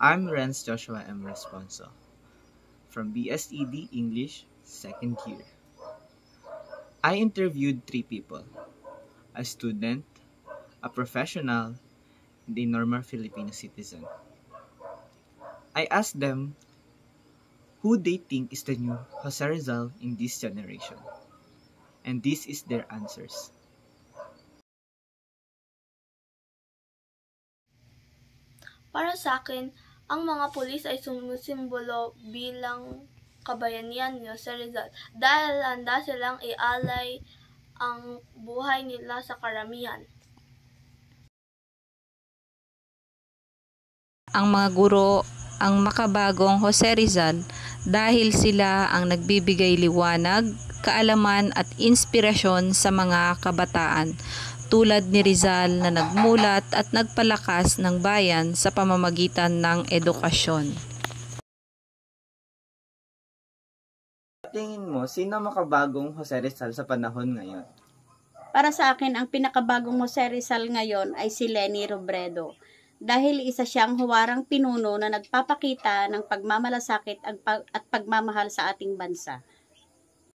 I'm Renz Joshua M. Responso from BSED English, second year. I interviewed 3 people: a student, a professional, and a normal Filipino citizen. I asked them who they think is the new Jose Rizal in this generation. And this is their answers. Para sa akin, ang mga pulis ay sumisimbolo bilang kabayanihan ni Jose Rizal dahil handa silang ialay ang buhay nila sa karamihan. Ang mga guro ang makabagong Jose Rizal dahil sila ang nagbibigay liwanag, kaalaman at inspirasyon sa mga kabataan, tulad ni Rizal na nagmulat at nagpalakas ng bayan sa pamamagitan ng edukasyon. Tingin mo, sino makabagong Jose Rizal sa panahon ngayon? Para sa akin, ang pinakabagong Jose Rizal ngayon ay si Leni Robredo. Dahil isa siyang huwarang pinuno na nagpapakita ng pagmamalasakit at pagmamahal sa ating bansa.